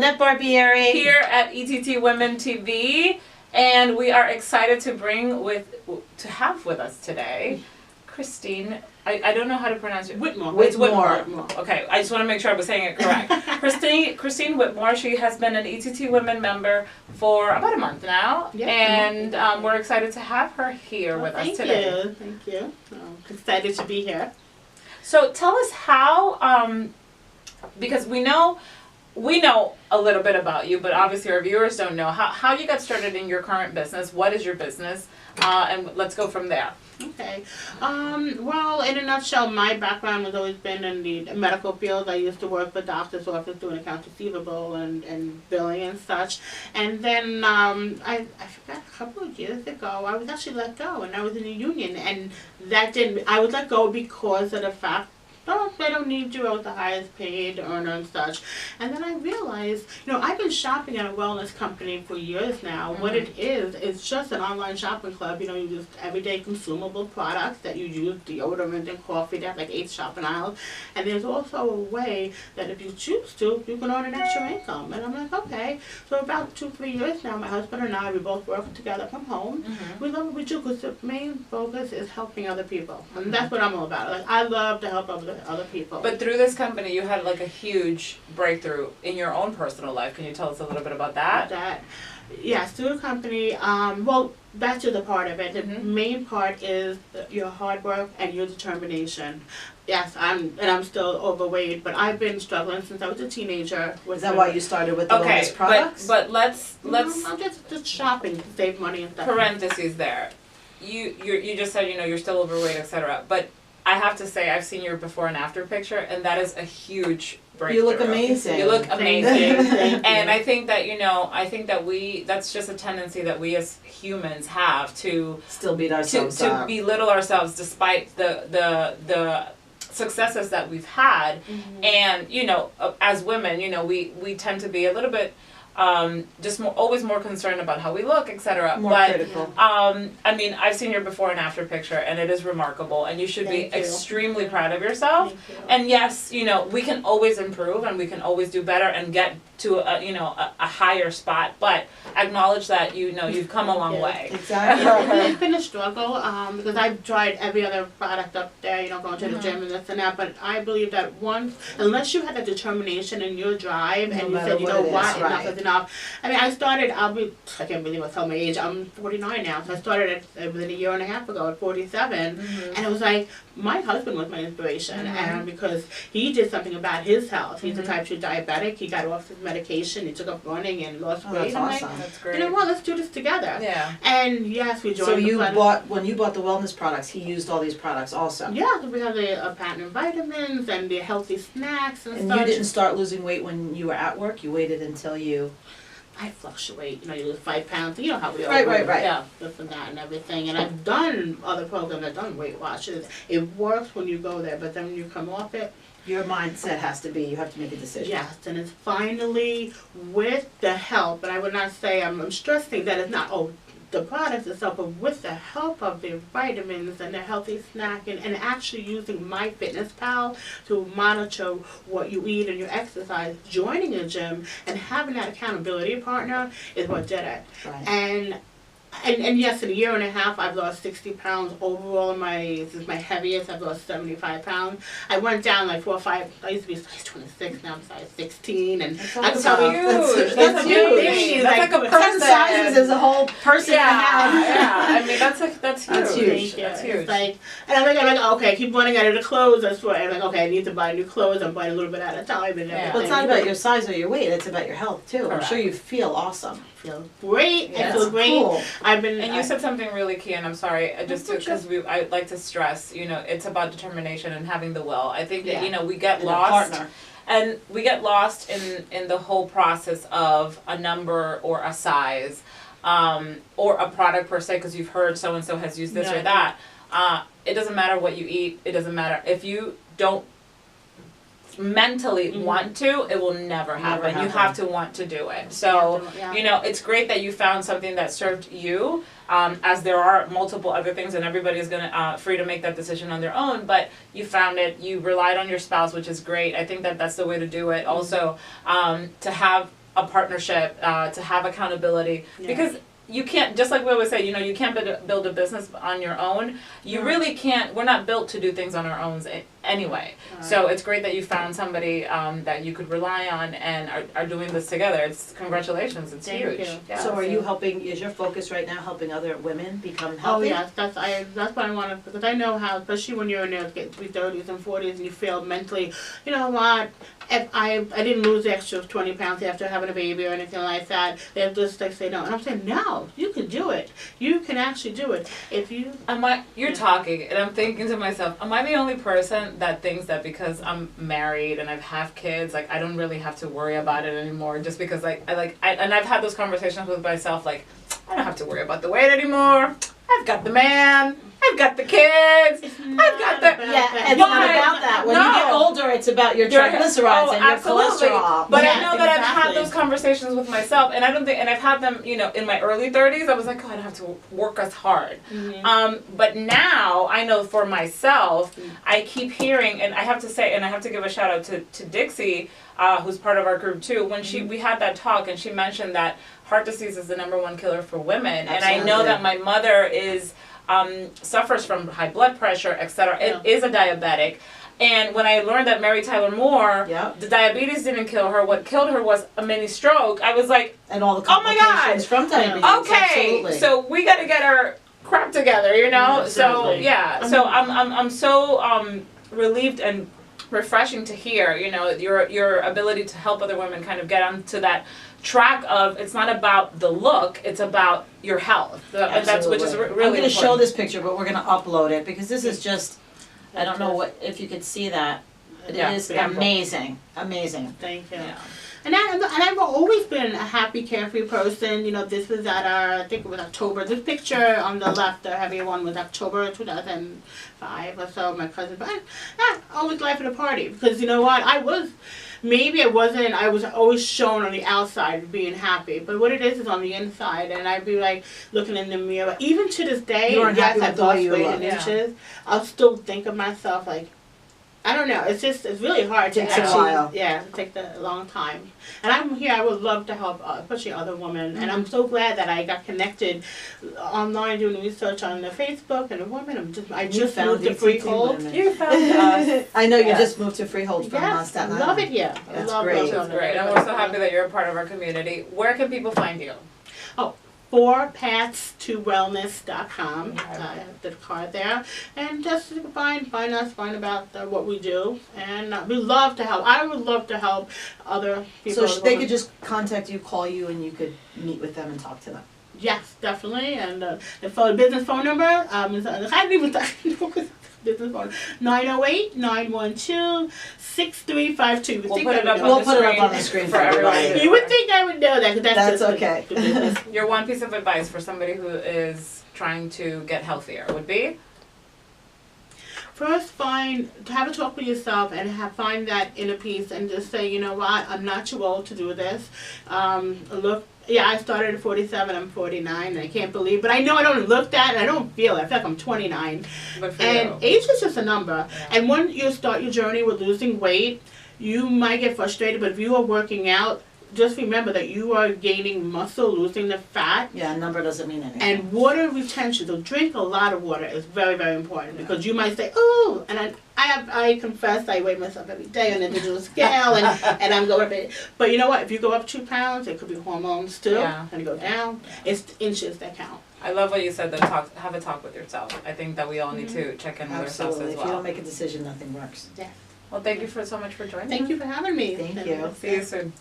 Lynette Barbieri. Here at ETTWomen TV, and we are excited to have with us today Christine. I don't know how to pronounce it. Whitmore. It's Whitmore. Okay, I just want to make sure I was saying it correct. Christine Whitmore. She has been an ETTWomen member for about a month now, and we're excited to have her here with us today. Thank you. I'm excited to be here. So tell us how, because we know a little bit about you, but obviously our viewers don't know how you got started in your current business. What is your business? And let's go from there. Okay. Well, in a nutshell, my background has always been in the medical field. I used to work for doctor's office doing accounts receivable and billing and such. And then I forgot a couple of years ago, I was actually let go, and I was in a union, and I was let go because of the fact, no, they don't need you. I was the highest paid earner and such. And then I realized, I've been shopping at a wellness company for years now. Mm-hmm. What it is, it's just an online shopping club. You use everyday consumable products that you use, deodorant and coffee. They have like 8 shopping aisles. And there's also a way that if you choose to, you can earn an extra income. And I'm like, okay. So about 2-3 years now, my husband and I, we both work together from home. Mm-hmm. We love what we do because the main focus is helping other people. And that's what I'm all about. Like, I love to help other people. But through this company, you had like a huge breakthrough in your own personal life. Can you tell us a little bit about that? Yes, through the company. Well, that's just a part of it. The main part is your hard work and your determination. Yes, I'm still overweight, but I've been struggling since I was a teenager. Is that why you started with the wellness products? But let's I'm just shopping to save money and stuff. Parentheses there. You just said you're still overweight, etc. But I have to say, I've seen your before and after picture, and that is a huge breakthrough. You look amazing. You look amazing. And I think that that's just a tendency that we as humans have to still beat ourselves up. To belittle ourselves despite the successes that we've had. Mm-hmm. And, as women, we tend to be a little bit always more concerned about how we look, etc. More critical. I've seen your before and after picture, and it is remarkable, and you should be extremely proud of yourself. And yes, we can always improve, and we can always do better and get to a higher spot, but acknowledge that you've come a long way. Exactly. It's been a struggle because I've tried every other product up there, going to the gym and this and that, but I believe that unless you had the determination and your drive, and you said, enough is enough. I can't believe I tell my age, I'm 49 now, so I started within a year and a half ago at 47, and it was like, my husband was my inspiration, and because he did something about his health. He's a type 2 diabetic, he got off his medication, he took up running and lost weight. That's awesome. That's great. Let's do this together. Yeah. And yes, we joined. So when you bought the wellness products, he used all these products also. Yeah, we have the patent vitamins and the healthy snacks and stuff. And you didn't start losing weight when you were at work. You waited until you. I fluctuate. You lose 5 pounds. You know how we all Right. Yeah, this and that and everything. And I've done other programs. I've done Weight Watchers. It works when you go there, but then when you come off it, your mindset has to be, you have to make a decision. Yes, and it's finally with the help, and I would not say, I'm stressing that it's not, the products itself, but with the help of the vitamins and the healthy snack and actually using MyFitnessPal to monitor what you eat and your exercise, joining a gym and having that accountability partner is what did it. Right. And yes, in a year and a half, I've lost 60 pounds overall. This is my heaviest. I've lost 75 pounds. I went down like 4 or 5. I used to be size 26. Now I'm size 16. And that's I huge. That's huge. That's like a person. 10 sizes is a whole person. Yeah. That's huge. That's huge. That's huge. It's like, and I'm like, okay, I keep running out of the clothes. That's why I'm like, okay, I need to buy new clothes. I'm buying a little bit at a time. And well, it's not about your size or your weight. It's about your health too. Correct. I'm sure you feel awesome. Feel great. Yeah. I feel great. Cool. And you said something really key, and I'm sorry, because I like to stress, it's about determination and having the will. I think that we get lost, and we get lost in the whole process of a number or a size, or a product per se, because you've heard so and so has used this or that. It doesn't matter what you eat. It doesn't matter if you don't mentally want to, it will never happen. You have to want to do it. So, it's great that you found something that served you, as there are multiple other things, and everybody is free to make that decision on their own, but you found it, you relied on your spouse, which is great. I think that that's the way to do it. Also, to have a partnership, to have accountability, because you can't, just like we always say, you know, you can't build a business on your own. You really can't, we're not built to do things on our own anyway. So it's great that you found somebody that you could rely on and are doing this together. It's congratulations, it's huge. Yeah, so are you helping, is your focus right now helping other women become healthy? Oh yes, that's what I want to, because I know how, especially when you're in your 30s and 40s and you feel mentally, you know what, if I didn't lose the extra 20 pounds after having a baby or anything like that, they'll just like say no. And I'm saying, no, you can do it. You can actually do it. If you... You're talking, and I'm thinking to myself, am I the only person that thinks that because I'm married and have kids, like, I don't really have to worry about it anymore, just because, and I've had those conversations with myself, like, I don't have to worry about the weight anymore. I've got the man. I've got the kids. I've got the... Yeah, it's not about that. When you get older, it's about your triglycerides and your cholesterol. But I know that I've had those conversations with myself, and I don't think, and I've had them, you know, in my early 30s, I was like, oh, I don't have to work as hard. But now, I know for myself, I keep hearing, and I have to say, and I have to give a shout out to Dixie, who's part of our group too, when we had that talk, and she mentioned that heart disease is the #1 killer for women. Absolutely. And I know that my mother is... suffers from high blood pressure, etc. It is a diabetic. And when I learned that Mary Tyler Moore, the diabetes didn't kill her, what killed her was a mini stroke, I was like, and all the complications from diabetes. Okay, absolutely. So we got to get our crap together, you know? Absolutely. So so I'm so relieved and refreshing to hear, you know, your ability to help other women kind of get onto that track of, it's not about the look, it's about your health. And that's, which is really I'm going to show important. this picture, but we're going to upload it because this is just, I don't know if you could see that. It is amazing, amazing. Thank you. Yeah. And I've always been a happy, carefree person. You know, this was at I think it was October. This picture on the left, the heavier one, was October 2005 or so. My cousin, but I always life at a party because you know what, I was always shown on the outside being happy, but what it is on the inside, and I'd be like looking in the mirror. Even to this day, yes, I've lost weight in inches. I'll still think of myself like, I don't know. It's really hard to actually. Takes a while. Yeah, it takes a long time. And I'm here. I would love to help, especially other women. And I'm so glad that I got connected online doing research on the Facebook and the women. I just moved to Freehold. You found us. I know you just moved to Freehold from Staten Island. I love it here. That's great. That's great. And we're so happy that you're a part of our community. Where can people find you? 4pathstowellness.com. I have the card there, and just find us, find about what we do, and we love to help. I would love to help other people. So they could just contact you, call you, and you could meet with them and talk to them. Yes, definitely. And the business phone number is I didn't even business phone 908-912-6352. We'll put it up on the screen for everybody. You would think I would know that, because that's okay. Your one piece of advice for somebody who is trying to get healthier would be? First, have a talk with yourself and find that inner peace, and just say, you know what, I'm not too old to do this. I started at 47, I'm 49, and I can't believe, but I know I don't look that, and I don't feel it. I feel like I'm 29. And age is just a number. Yeah. And when you start your journey with losing weight, you might get frustrated, but if you are working out, just remember that you are gaining muscle, losing the fat. Yeah, a number doesn't mean anything. And water retention, so drink a lot of water is very, very important, because you might say, oh, and I confess I weigh myself every day on a digital scale, and I'm going up. But you know what? If you go up 2 pounds, it could be hormones too, and go down. It's inches that count. I love what you said, that have a talk with yourself. I think that we all need to check in with ourselves as well. If you don't make a decision, nothing works. Yeah. Well, thank you so much for joining us. Thank you for having me. Thank you. See you soon.